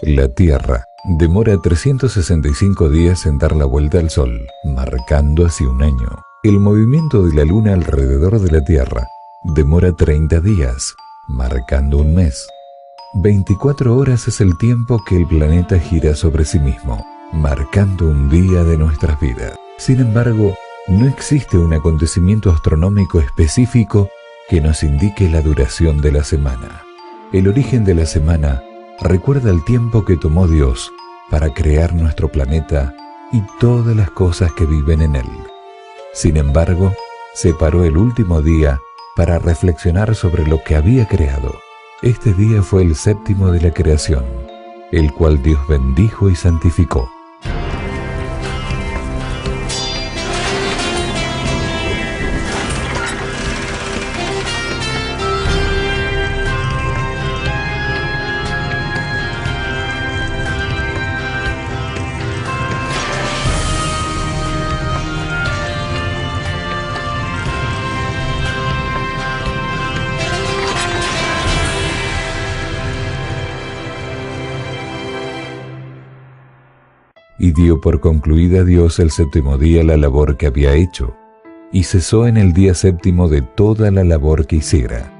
La Tierra demora 365 días en dar la vuelta al Sol, marcando así un año. El movimiento de la Luna alrededor de la Tierra demora 30 días, marcando un mes. 24 horas es el tiempo que el planeta gira sobre sí mismo, marcando un día de nuestras vidas. Sin embargo, no existe un acontecimiento astronómico específico que nos indique la duración de la semana. El origen de la semana recuerda el tiempo que tomó Dios para crear nuestro planeta y todas las cosas que viven en él. Sin embargo, separó el último día para reflexionar sobre lo que había creado. Este día fue el séptimo de la creación, el cual Dios bendijo y santificó. Y dio por concluida Dios el séptimo día la labor que había hecho, y cesó en el día séptimo de toda la labor que hiciera.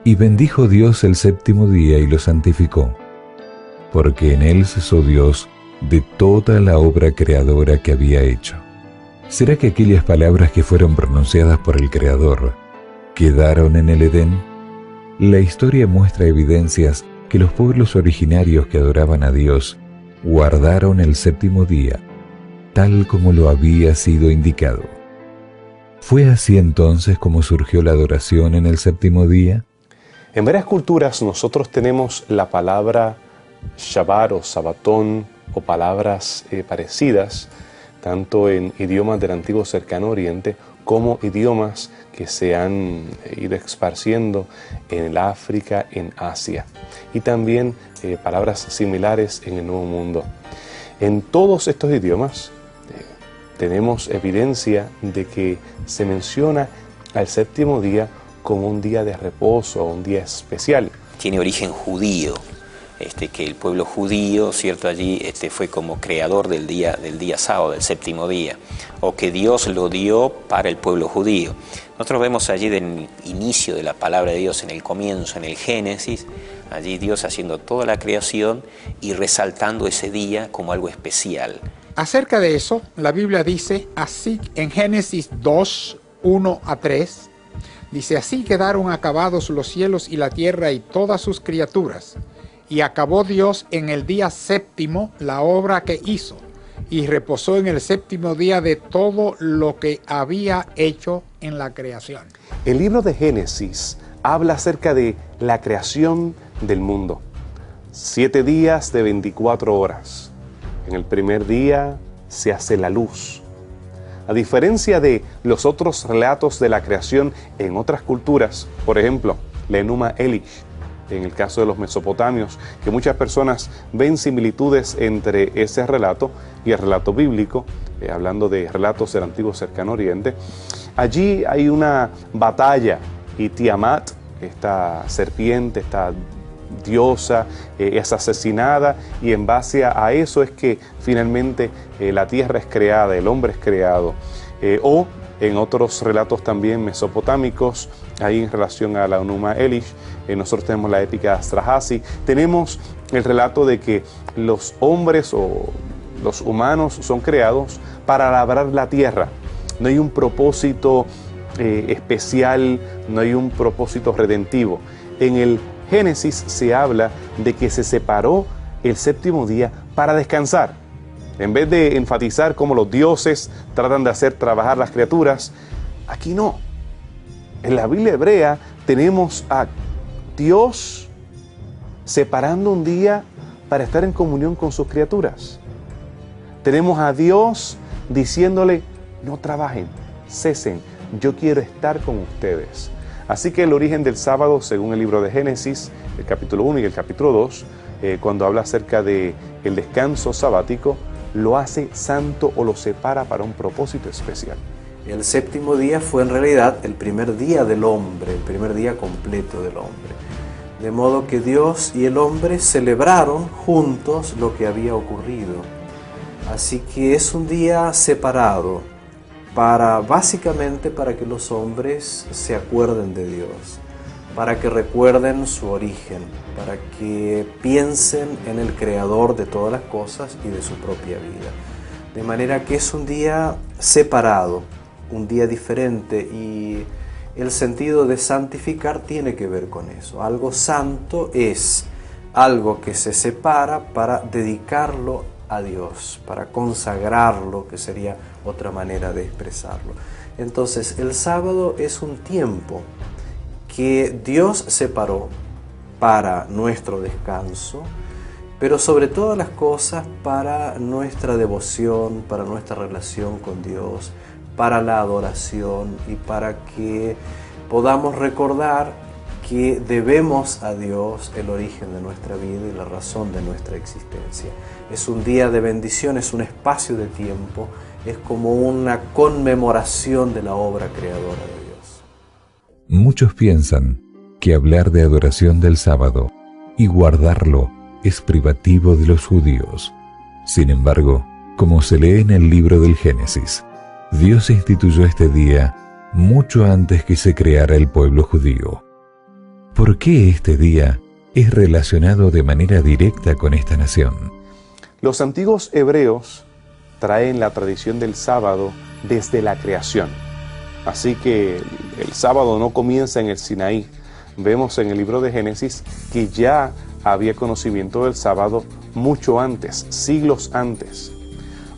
Y bendijo Dios el séptimo día y lo santificó, porque en él cesó Dios de toda la obra creadora que había hecho. ¿Será que aquellas palabras que fueron pronunciadas por el Creador quedaron en el Edén? La historia muestra evidencias que los pueblos originarios que adoraban a Dios guardaron el séptimo día, tal como lo había sido indicado. ¿Fue así entonces como surgió la adoración en el séptimo día? En varias culturas nosotros tenemos la palabra Shabbat o Sabatón o palabras parecidas, tanto en idiomas del antiguo cercano oriente como idiomas que se han ido esparciendo en el África, en Asia, y también palabras similares en el Nuevo Mundo. En todos estos idiomas tenemos evidencia de que se menciona al séptimo día como un día de reposo, un día especial. Tiene origen judío, que el pueblo judío, ¿cierto? Allí fue como creador del día sábado, del séptimo día, o que Dios lo dio para el pueblo judío. Nosotros vemos allí del inicio de la palabra de Dios, en el comienzo, en el Génesis, allí Dios haciendo toda la creación y resaltando ese día como algo especial. Acerca de eso, la Biblia dice así en Génesis 2, 1 a 3, dice: así quedaron acabados los cielos y la tierra y todas sus criaturas. Y acabó Dios en el día séptimo la obra que hizo, y reposó en el séptimo día de todo lo que había hecho en la creación. El libro de Génesis habla acerca de la creación del mundo. 7 días de 24 horas. En el primer día se hace la luz. A diferencia de los otros relatos de la creación en otras culturas, por ejemplo, la Enuma Elish, en el caso de los mesopotamios, que muchas personas ven similitudes entre ese relato y el relato bíblico, hablando de relatos del antiguo cercano oriente. Allí hay una batalla y Tiamat, esta serpiente, esta diosa, es asesinada, y en base a eso es que finalmente la tierra es creada, el hombre es creado. O en otros relatos también mesopotámicos, ahí en relación a la Enuma Elish, nosotros tenemos la épica de Astrahasis, tenemos el relato de que los hombres o los humanos son creados para labrar la tierra. No hay un propósito especial, no hay un propósito redentivo. En el Génesis se habla de que se separó el séptimo día para descansar. En vez de enfatizar cómo los dioses tratan de hacer trabajar las criaturas, aquí no. En la Biblia hebrea tenemos a Dios separando un día para estar en comunión con sus criaturas. Tenemos a Dios diciéndole: no trabajen, cesen, yo quiero estar con ustedes. Así que el origen del sábado, según el libro de Génesis, el capítulo 1 y el capítulo 2, cuando habla acerca del descanso sabático, lo hace santo o lo separa para un propósito especial. El séptimo día fue en realidad el primer día del hombre, el primer día completo del hombre. De modo que Dios y el hombre celebraron juntos lo que había ocurrido. Así que es un día separado, básicamente para que los hombres se acuerden de Dios, para que recuerden su origen, para que piensen en el Creador de todas las cosas y de su propia vida. De manera que es un día separado, un día diferente, y el sentido de santificar tiene que ver con eso. Algo santo es algo que se separa para dedicarlo a Dios, para consagrarlo, que sería otra manera de expresarlo. Entonces, el sábado es un tiempo que Dios separó para nuestro descanso, pero sobre todas las cosas para nuestra devoción, para nuestra relación con Dios, para la adoración y para que podamos recordar que debemos a Dios el origen de nuestra vida y la razón de nuestra existencia. Es un día de bendición, es un espacio de tiempo, es como una conmemoración de la obra creadora de Dios. Muchos piensan que hablar de adoración del sábado y guardarlo es privativo de los judíos. Sin embargo, como se lee en el libro del Génesis, Dios instituyó este día mucho antes que se creara el pueblo judío. ¿Por qué este día es relacionado de manera directa con esta nación? Los antiguos hebreos traen la tradición del sábado desde la creación. Así que el sábado no comienza en el Sinaí. Vemos en el libro de Génesis que ya había conocimiento del sábado mucho antes, siglos antes.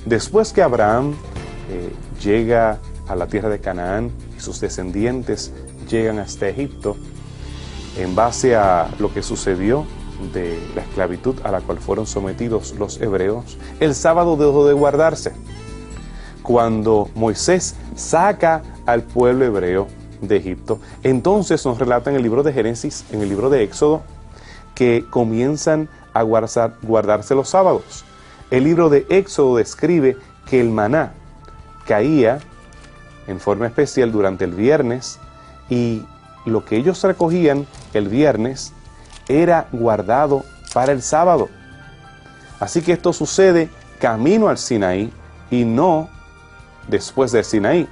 Después que Abraham llega a la tierra de Canaán y sus descendientes llegan hasta Egipto, en base a lo que sucedió de la esclavitud a la cual fueron sometidos los hebreos, el sábado dejó de guardarse. Cuando Moisés saca al pueblo hebreo de Egipto, entonces nos relata en el libro de Génesis, en el libro de Éxodo, que comienzan a guardarse los sábados. El libro de Éxodo describe que el maná caía en forma especial durante el viernes y lo que ellos recogían el viernes era guardado para el sábado. Así que esto sucede camino al Sinaí y no después del Sinaí.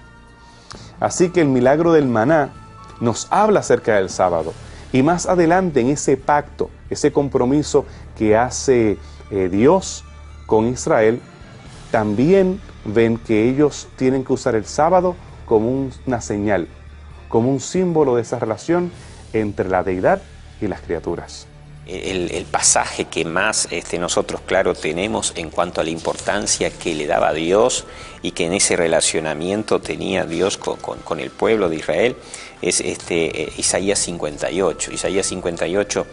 Así que el milagro del maná nos habla acerca del sábado. Y más adelante en ese pacto, ese compromiso que hace Dios con Israel, también ven que ellos tienen que usar el sábado como una señal, como un símbolo de esa relación entre la deidad y las criaturas. El pasaje que más nosotros, claro, tenemos en cuanto a la importancia que le daba a Dios y que en ese relacionamiento tenía Dios con el pueblo de Israel es Isaías 58. Isaías 58,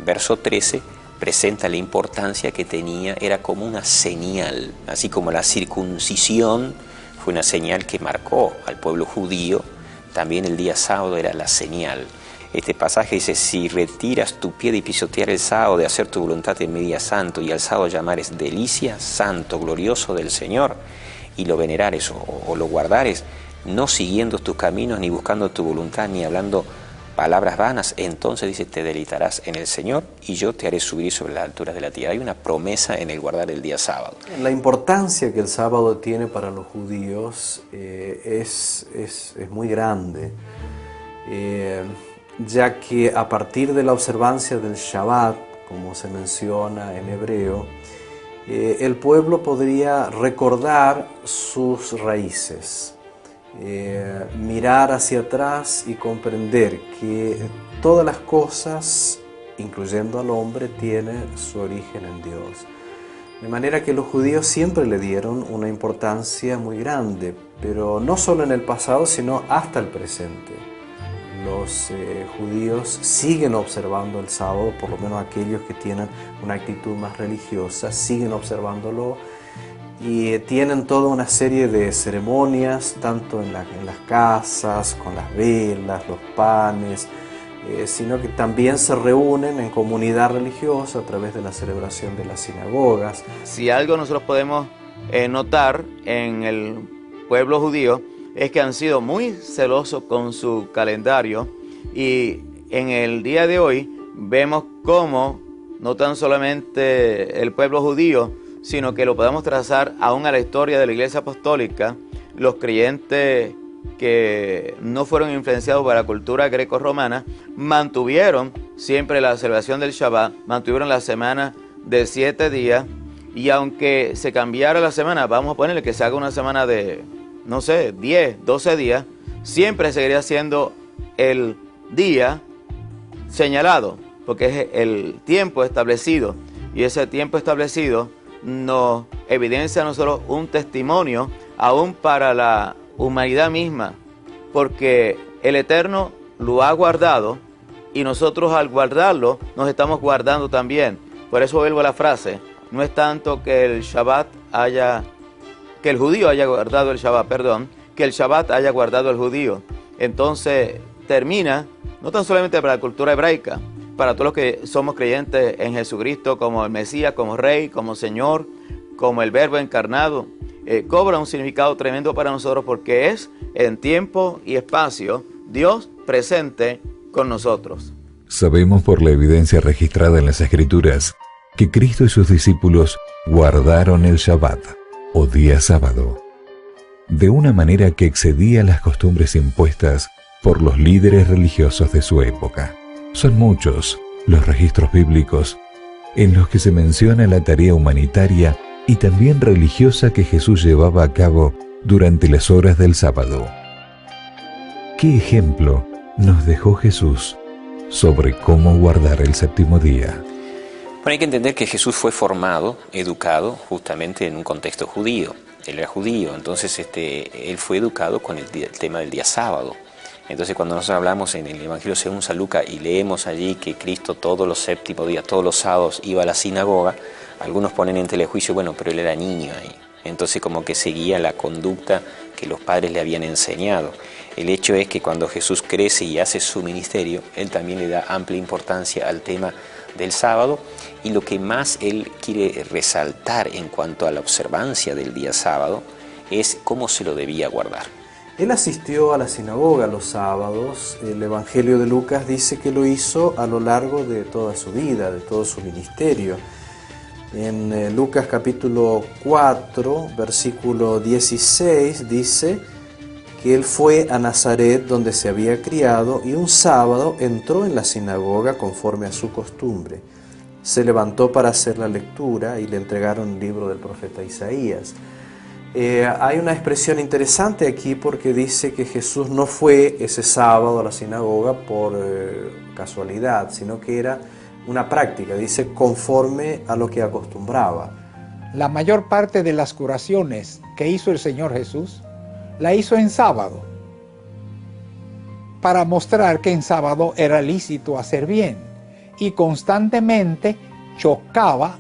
verso 13, presenta la importancia que tenía, era como una señal, así como la circuncisión fue una señal que marcó al pueblo judío, también el día sábado era la señal. Este pasaje dice, si retiras tu pie de pisotear el sábado, de hacer tu voluntad en mi día santo, y al sábado llamares delicia, santo, glorioso del Señor, y lo venerares o lo guardares, no siguiendo tus caminos, ni buscando tu voluntad, ni hablando palabras vanas, entonces dice, te deleitarás en el Señor, y yo te haré subir sobre las alturas de la tierra. Hay una promesa en el guardar el día sábado. La importancia que el sábado tiene para los judíos es muy grande. Ya que a partir de la observancia del Shabbat, como se menciona en hebreo, el pueblo podría recordar sus raíces, mirar hacia atrás y comprender que todas las cosas, incluyendo al hombre, tienen su origen en Dios. De manera que los judíos siempre le dieron una importancia muy grande, pero no solo en el pasado, sino hasta el presente. Los judíos siguen observando el sábado, por lo menos aquellos que tienen una actitud más religiosa, siguen observándolo y tienen toda una serie de ceremonias, tanto en las casas, con las velas, los panes, sino que también se reúnen en comunidad religiosa a través de la celebración de las sinagogas. Si algo nosotros podemos notar en el pueblo judío, es que han sido muy celosos con su calendario y en el día de hoy vemos cómo no tan solamente el pueblo judío, sino que lo podemos trazar aún a la historia de la Iglesia Apostólica, los creyentes que no fueron influenciados por la cultura greco-romana, mantuvieron siempre la celebración del Shabbat, mantuvieron la semana de 7 días, y aunque se cambiara la semana, vamos a ponerle que se haga una semana de, no sé, 10, 12 días, siempre seguiría siendo el día señalado, porque es el tiempo establecido, y ese tiempo establecido nos evidencia a nosotros un testimonio aún para la humanidad misma, porque el Eterno lo ha guardado y nosotros al guardarlo nos estamos guardando también. Por eso vuelvo a la frase, no es tanto que el judío haya guardado el Shabbat, que el Shabbat haya guardado el judío. Entonces termina, no tan solamente para la cultura hebraica, para todos los que somos creyentes en Jesucristo como el Mesías, como Rey, como Señor, como el Verbo encarnado, cobra un significado tremendo para nosotros porque es en tiempo y espacio Dios presente con nosotros. Sabemos por la evidencia registrada en las Escrituras que Cristo y sus discípulos guardaron el Shabbat, o día sábado, de una manera que excedía las costumbres impuestas por los líderes religiosos de su época. Son muchos los registros bíblicos en los que se menciona la tarea humanitaria y también religiosa que Jesús llevaba a cabo durante las horas del sábado. ¿Qué ejemplo nos dejó Jesús sobre cómo guardar el séptimo día? Bueno, hay que entender que Jesús fue formado, educado, justamente en un contexto judío. Él era judío, entonces él fue educado con el tema del día sábado. Entonces cuando nosotros hablamos en el Evangelio según San Lucas y leemos allí que Cristo todos los séptimos días, todos los sábados iba a la sinagoga, algunos ponen en telejuicio, bueno, pero él era niño ahí. Entonces como que seguía la conducta que los padres le habían enseñado. El hecho es que cuando Jesús crece y hace su ministerio, él también le da amplia importancia al tema del sábado, y lo que más él quiere resaltar en cuanto a la observancia del día sábado es cómo se lo debía guardar. Él asistió a la sinagoga los sábados. El Evangelio de Lucas dice que lo hizo a lo largo de toda su vida, de todo su ministerio. En Lucas capítulo 4, versículo 16, dice que él fue a Nazaret, donde se había criado, y un sábado entró en la sinagoga conforme a su costumbre. Se levantó para hacer la lectura y le entregaron el libro del profeta Isaías. Hay una expresión interesante aquí porque dice que Jesús no fue ese sábado a la sinagoga por casualidad, sino que era una práctica, dice, conforme a lo que acostumbraba. La mayor parte de las curaciones que hizo el Señor Jesús la hizo en sábado, para mostrar que en sábado era lícito hacer bien, y constantemente chocaba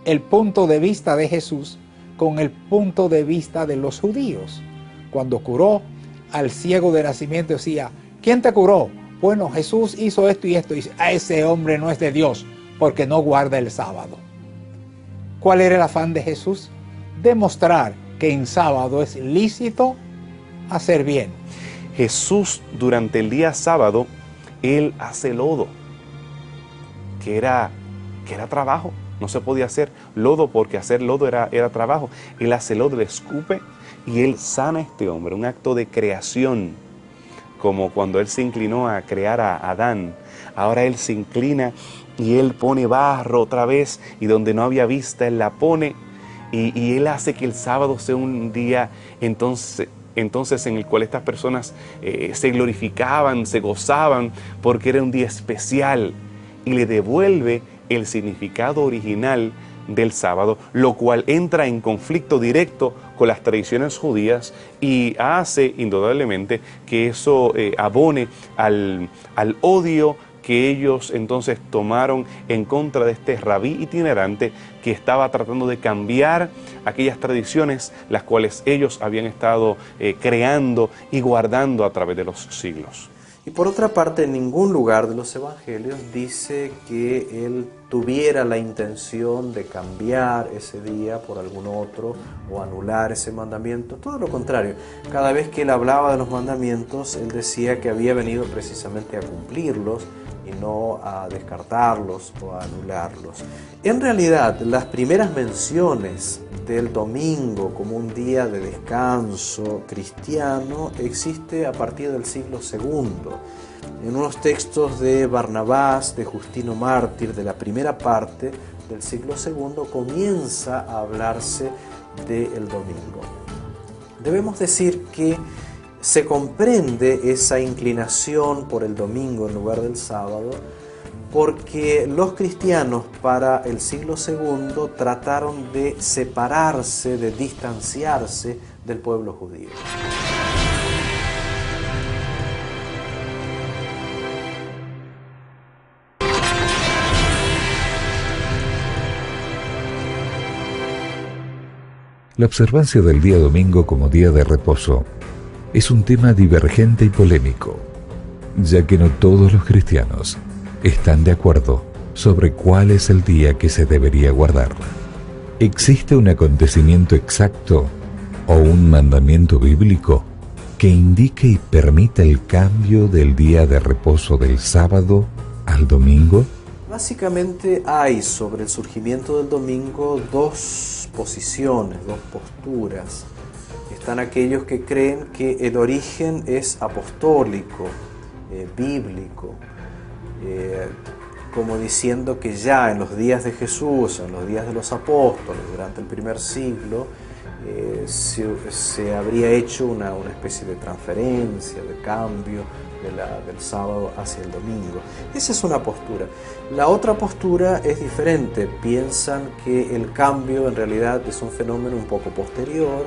el punto de vista de Jesús con el punto de vista de los judíos. Cuando curó al ciego de nacimiento decía, ¿quién te curó? Bueno, Jesús hizo esto y esto. Y dice, ese hombre no es de Dios porque no guarda el sábado. ¿Cuál era el afán de Jesús? Demostrar que en sábado es lícito hacer bien. Jesús durante el día sábado, él hace lodo, que era trabajo. No se podía hacer lodo porque hacer lodo era trabajo. Él hace lodo, le escupe y él sana a este hombre, un acto de creación, como cuando él se inclinó a crear a Adán. Ahora él se inclina y él pone barro otra vez, y donde no había vista él la pone, y él hace que el sábado sea un día entonces en el cual estas personas se glorificaban, se gozaban, porque era un día especial, y le devuelve el significado original del sábado, lo cual entra en conflicto directo con las tradiciones judías y hace indudablemente que eso abone al odio que ellos entonces tomaron en contra de este rabí itinerante que estaba tratando de cambiar aquellas tradiciones las cuales ellos habían estado creando y guardando a través de los siglos. Y por otra parte, en ningún lugar de los evangelios dice que él tuviera la intención de cambiar ese día por algún otro o anular ese mandamiento. Todo lo contrario, cada vez que él hablaba de los mandamientos, él decía que había venido precisamente a cumplirlos y no a descartarlos o a anularlos. En realidad, las primeras menciones del domingo como un día de descanso cristiano existe a partir del siglo II. En unos textos de Barnabás, de Justino Mártir, de la primera parte del siglo II, comienza a hablarse del domingo. Debemos decir que se comprende esa inclinación por el domingo en lugar del sábado porque los cristianos para el siglo II trataron de separarse, de distanciarse del pueblo judío. La observancia del día domingo como día de reposo es un tema divergente y polémico, ya que no todos los cristianos están de acuerdo sobre cuál es el día que se debería guardar. ¿Existe un acontecimiento exacto o un mandamiento bíblico que indique y permita el cambio del día de reposo del sábado al domingo? Básicamente hay sobre el surgimiento del domingo dos posiciones, dos posturas. Están aquellos que creen que el origen es apostólico, bíblico, como diciendo que ya en los días de Jesús, en los días de los apóstoles, durante el primer siglo, se habría hecho una especie de transferencia, de cambio del sábado hacia el domingo. Esa es una postura. La otra postura es diferente. Piensan que el cambio en realidad es un fenómeno un poco posterior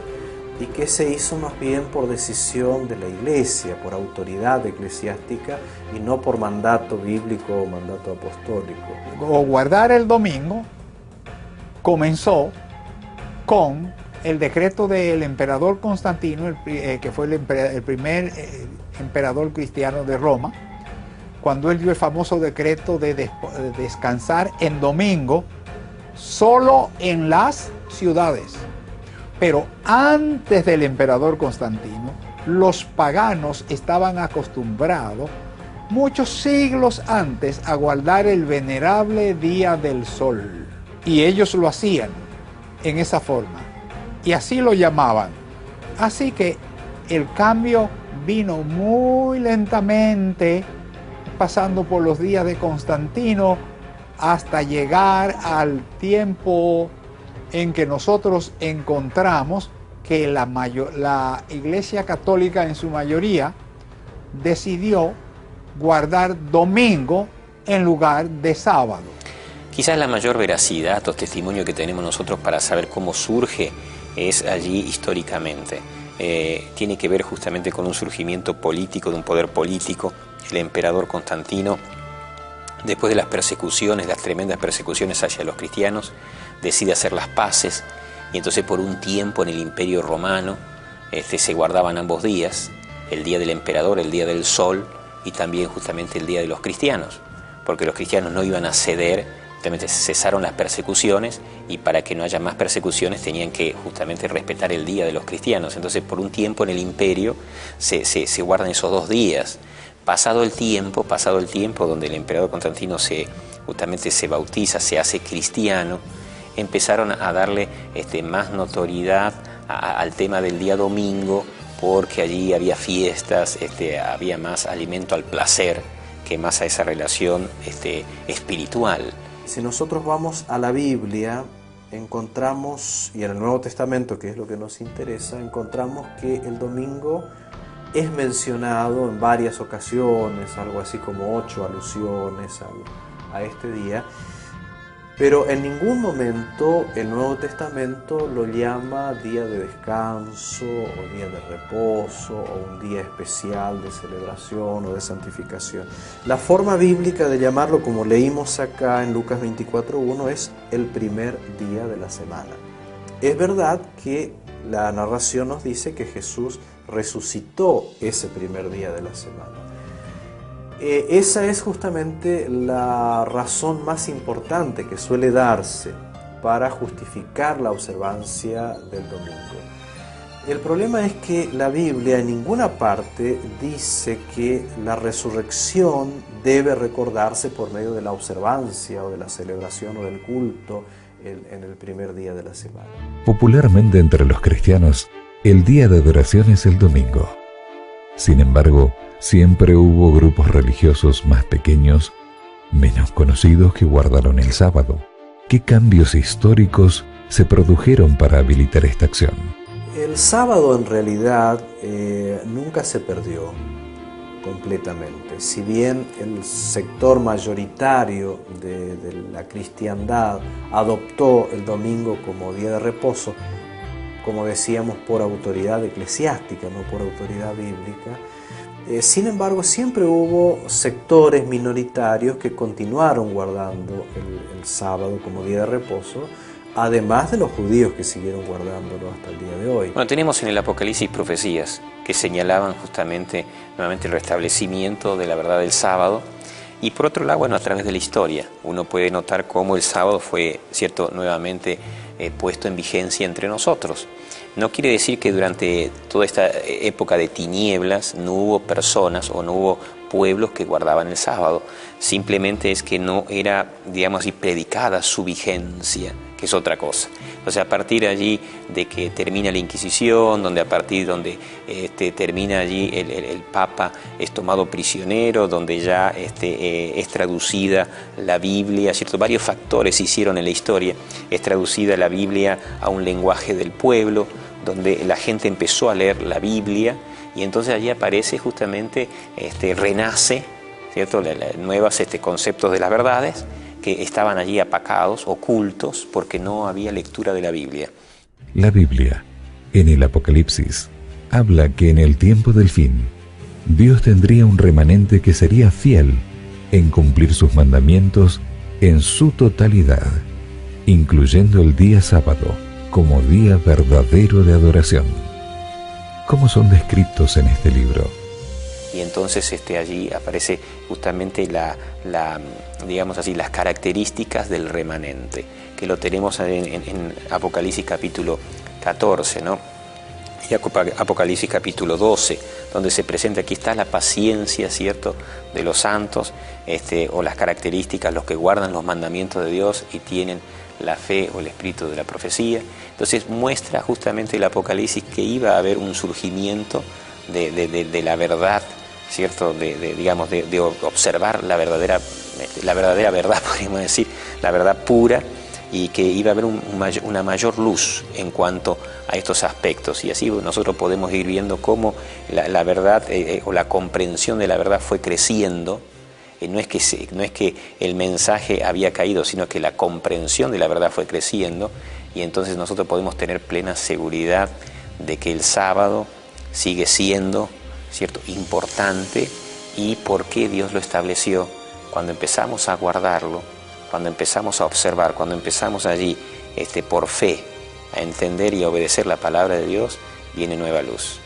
y que se hizo más bien por decisión de la Iglesia, por autoridad eclesiástica y no por mandato bíblico o mandato apostólico. O guardar el domingo comenzó con el decreto del emperador Constantino, que fue el primer emperador cristiano de Roma, cuando él dio el famoso decreto de descansar en domingo solo en las ciudades. Pero antes del emperador Constantino, los paganos estaban acostumbrados, muchos siglos antes, a guardar el venerable día del sol. Y ellos lo hacían en esa forma. Y así lo llamaban. Así que el cambio vino muy lentamente, pasando por los días de Constantino, hasta llegar al tiempo en que nosotros encontramos que la Iglesia Católica en su mayoría decidió guardar domingo en lugar de sábado. Quizás la mayor veracidad o testimonio que tenemos nosotros para saber cómo surge es allí históricamente. Tiene que ver justamente con un surgimiento político, de un poder político. El emperador Constantino, después de las persecuciones, las tremendas persecuciones hacia los cristianos, decide hacer las paces, y entonces por un tiempo en el Imperio Romano se guardaban ambos días, el día del emperador, el día del sol, y también justamente el día de los cristianos, porque los cristianos no iban a ceder. Justamente cesaron las persecuciones, y para que no haya más persecuciones tenían que justamente respetar el día de los cristianos. Entonces por un tiempo en el imperio se guardan esos dos días. Pasado el tiempo donde el emperador Constantino justamente se bautiza, se hace cristiano, empezaron a darle más notoriedad al tema del día domingo, porque allí había fiestas, había más alimento al placer que más a esa relación espiritual. Si nosotros vamos a la Biblia, encontramos, y en el Nuevo Testamento, que es lo que nos interesa, encontramos que el domingo es mencionado en varias ocasiones, algo así como 8 alusiones a este día, pero en ningún momento el Nuevo Testamento lo llama día de descanso o día de reposo o un día especial de celebración o de santificación. La forma bíblica de llamarlo, como leímos acá en Lucas 24:1, es el primer día de la semana. Es verdad que la narración nos dice que Jesús resucitó ese primer día de la semana. Esa es justamente la razón más importante que suele darse para justificar la observancia del domingo. El problema es que la Biblia en ninguna parte dice que la resurrección debe recordarse por medio de la observancia o de la celebración o del culto en el primer día de la semana. Popularmente entre los cristianos, el día de adoración es el domingo. Sin embargo, siempre hubo grupos religiosos más pequeños, menos conocidos, que guardaron el sábado. ¿Qué cambios históricos se produjeron para habilitar esta acción? El sábado en realidad nunca se perdió completamente. Si bien el sector mayoritario de la cristiandad adoptó el domingo como día de reposo, como decíamos, por autoridad eclesiástica, no por autoridad bíblica, sin embargo siempre hubo sectores minoritarios que continuaron guardando el sábado como día de reposo, además de los judíos que siguieron guardándolo hasta el día de hoy. Bueno, tenemos en el Apocalipsis profecías que señalaban justamente nuevamente el restablecimiento de la verdad del sábado. Y por otro lado, bueno, a través de la historia, uno puede notar cómo el sábado fue, cierto, nuevamente puesto en vigencia entre nosotros. No quiere decir que durante toda esta época de tinieblas no hubo personas o no hubo pueblos que guardaban el sábado. Simplemente es que no era, digamos así, predicada su vigencia, que es otra cosa. O sea, a partir allí de que termina la Inquisición, donde a partir donde termina allí el Papa es tomado prisionero, donde ya es traducida la Biblia, ¿cierto? Varios factores se hicieron en la historia. Es traducida la Biblia a un lenguaje del pueblo, donde la gente empezó a leer la Biblia, y entonces allí aparece justamente, renace, ¿cierto? Nuevos conceptos de las verdades que estaban allí apacados, ocultos, porque no había lectura de la Biblia. La Biblia, en el Apocalipsis, habla que en el tiempo del fin, Dios tendría un remanente que sería fiel en cumplir sus mandamientos en su totalidad, incluyendo el día sábado como día verdadero de adoración. ¿Cómo son descritos en este libro? Y entonces allí aparece justamente digamos así, las características del remanente, que lo tenemos en Apocalipsis capítulo 14, ¿no? Y Apocalipsis capítulo 12, donde se presenta, aquí está la paciencia, ¿cierto?, de los santos, o las características, los que guardan los mandamientos de Dios y tienen la fe o el espíritu de la profecía. Entonces muestra justamente el Apocalipsis que iba a haber un surgimiento de la verdad, ¿cierto? Digamos, de observar la verdadera verdad, podríamos decir, la verdad pura, y que iba a haber una mayor luz en cuanto a estos aspectos. Y así nosotros podemos ir viendo cómo la verdad o la comprensión de la verdad fue creciendo. No es que el mensaje había caído, sino que la comprensión de la verdad fue creciendo, y entonces nosotros podemos tener plena seguridad de que el sábado sigue siendo, ¿cierto?, importante, y por qué Dios lo estableció. Cuando empezamos a guardarlo, cuando empezamos a observar, cuando empezamos allí por fe a entender y a obedecer la palabra de Dios, viene nueva luz.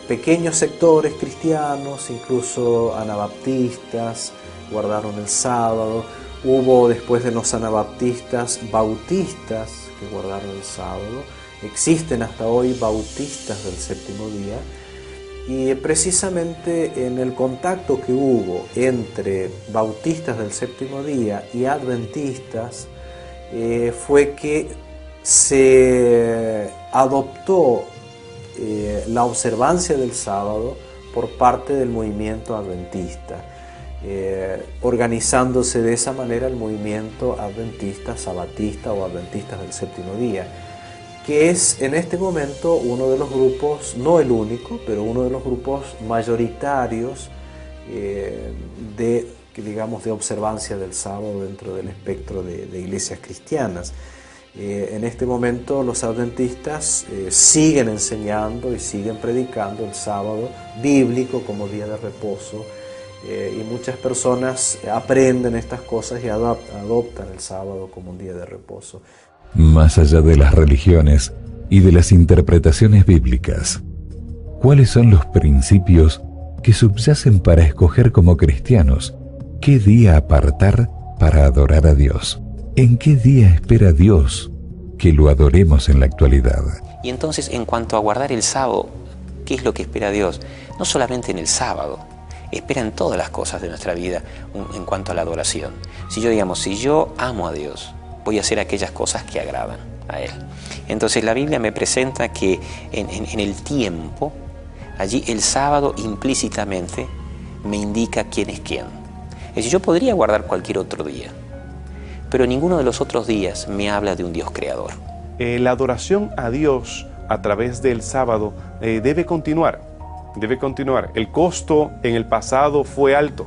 Pequeños sectores cristianos, incluso anabaptistas, guardaron el sábado. Hubo, después de los anabaptistas, bautistas que guardaron el sábado. Existen hasta hoy bautistas del séptimo día. Y precisamente en el contacto que hubo entre bautistas del séptimo día y adventistas, fue que se adoptó la observancia del sábado por parte del movimiento adventista, organizándose de esa manera el movimiento adventista, sabatista o adventistas del séptimo día, que es en este momento uno de los grupos, no el único, pero uno de los grupos mayoritarios de observancia del sábado dentro del espectro de iglesias cristianas. En este momento los adventistas siguen enseñando y siguen predicando el sábado bíblico como día de reposo, y muchas personas aprenden estas cosas y adoptan el sábado como un día de reposo. Más allá de las religiones y de las interpretaciones bíblicas, ¿cuáles son los principios que subyacen para escoger como cristianos qué día apartar para adorar a Dios? ¿En qué día espera Dios que lo adoremos en la actualidad? Y entonces, en cuanto a guardar el sábado, ¿qué es lo que espera Dios? No solamente en el sábado, espera en todas las cosas de nuestra vida en cuanto a la adoración. Si yo amo a Dios, voy a hacer aquellas cosas que agradan a Él. Entonces la Biblia me presenta que en el tiempo, allí el sábado implícitamente me indica quién es quién. Es decir, yo podría guardar cualquier otro día, pero ninguno de los otros días me habla de un Dios creador. La adoración a Dios a través del sábado debe continuar. El costo en el pasado fue alto.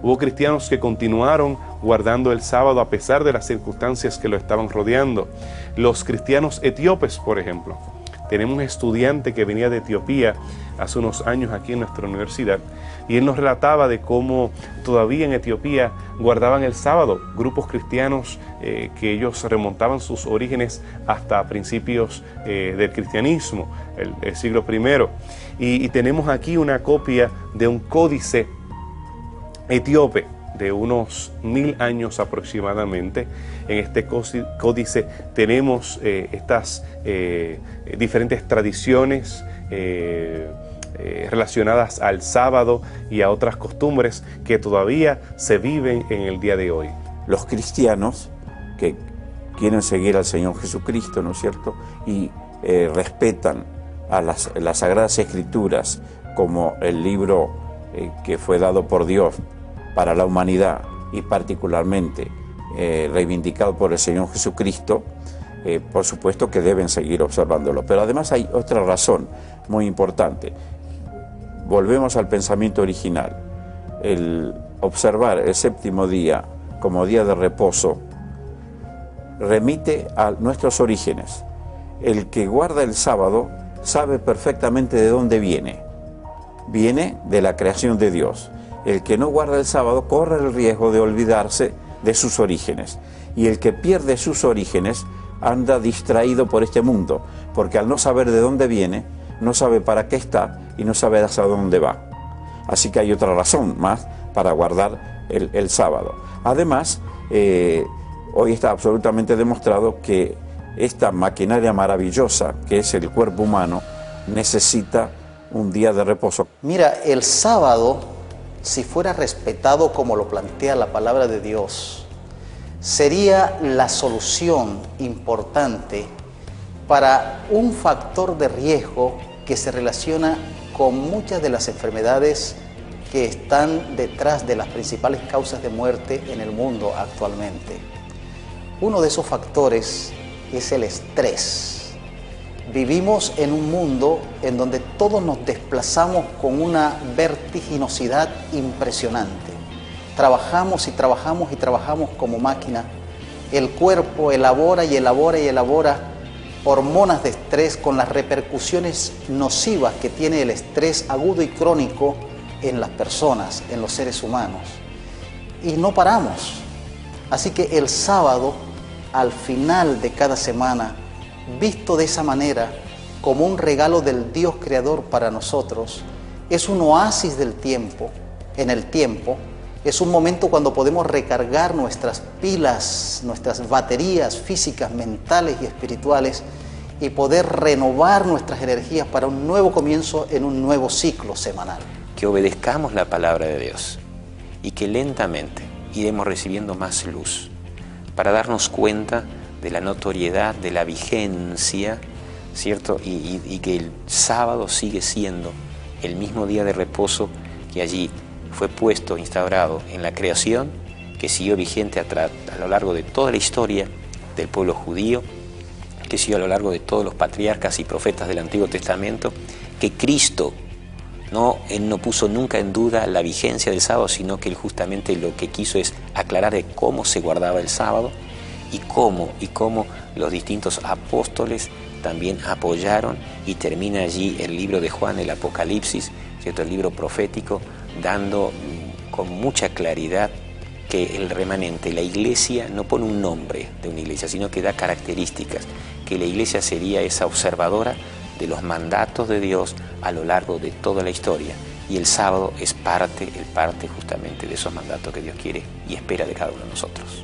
Hubo cristianos que continuaron guardando el sábado a pesar de las circunstancias que lo estaban rodeando. Los cristianos etíopes, por ejemplo. Tenemos un estudiante que venía de Etiopía hace unos años aquí en nuestra universidad y él nos relataba de cómo todavía en Etiopía guardaban el sábado. Grupos cristianos que ellos remontaban sus orígenes hasta principios del cristianismo, el siglo I. Y tenemos aquí una copia de un códice etíope de unos 1000 años aproximadamente. En este códice tenemos estas diferentes tradiciones relacionadas al sábado y a otras costumbres que todavía se viven en el día de hoy. Los cristianos que quieren seguir al Señor Jesucristo, ¿no es cierto?, y respetan a las Sagradas Escrituras como el libro que fue dado por Dios para la humanidad y particularmente reivindicado por el Señor Jesucristo, por supuesto que deben seguir observándolo. Pero además hay otra razón muy importante. Volvemos al pensamiento original. El observar el séptimo día como día de reposo remite a nuestros orígenes. El que guarda el sábado sabe perfectamente de dónde viene. Viene de la creación de Dios. El que no guarda el sábado corre el riesgo de olvidarse de sus orígenes. Y el que pierde sus orígenes anda distraído por este mundo, porque al no saber de dónde viene, no sabe para qué está y no sabe hacia dónde va. Así que hay otra razón más para guardar el sábado. Además, hoy está absolutamente demostrado que esta maquinaria maravillosa que es el cuerpo humano necesita un día de reposo. Mira, el sábado, si fuera respetado como lo plantea la palabra de Dios, sería la solución importante para un factor de riesgo que se relaciona con muchas de las enfermedades que están detrás de las principales causas de muerte en el mundo actualmente. Uno de esos factores es el estrés. Vivimos en un mundo en donde todos nos desplazamos con una vertiginosidad impresionante. Trabajamos y trabajamos y trabajamos como máquina. El cuerpo elabora y elabora y elabora hormonas de estrés con las repercusiones nocivas que tiene el estrés agudo y crónico en las personas, en los seres humanos. Y no paramos. Así que el sábado, al final de cada semana, visto de esa manera, como un regalo del Dios creador para nosotros, es un oasis del tiempo, en el tiempo. Es un momento cuando podemos recargar nuestras pilas, nuestras baterías físicas, mentales y espirituales y poder renovar nuestras energías para un nuevo comienzo en un nuevo ciclo semanal. Que obedezcamos la palabra de Dios y que lentamente iremos recibiendo más luz para darnos cuenta de la notoriedad, de la vigencia, ¿cierto? Y que el sábado sigue siendo el mismo día de reposo que allí fue puesto, instaurado en la creación, que siguió vigente a lo largo de toda la historia del pueblo judío, que siguió a lo largo de todos los patriarcas y profetas del Antiguo Testamento, que Cristo Él no puso nunca en duda la vigencia del sábado, sino que Él justamente lo que quiso es aclarar de cómo se guardaba el sábado y cómo los distintos apóstoles también apoyaron, y termina allí el libro de Juan, el Apocalipsis, ¿cierto? El libro profético, dando con mucha claridad que el remanente, la iglesia, no pone un nombre de una iglesia, sino que da características, que la iglesia sería esa observadora de los mandatos de Dios a lo largo de toda la historia, y el sábado es parte justamente de esos mandatos que Dios quiere y espera de cada uno de nosotros.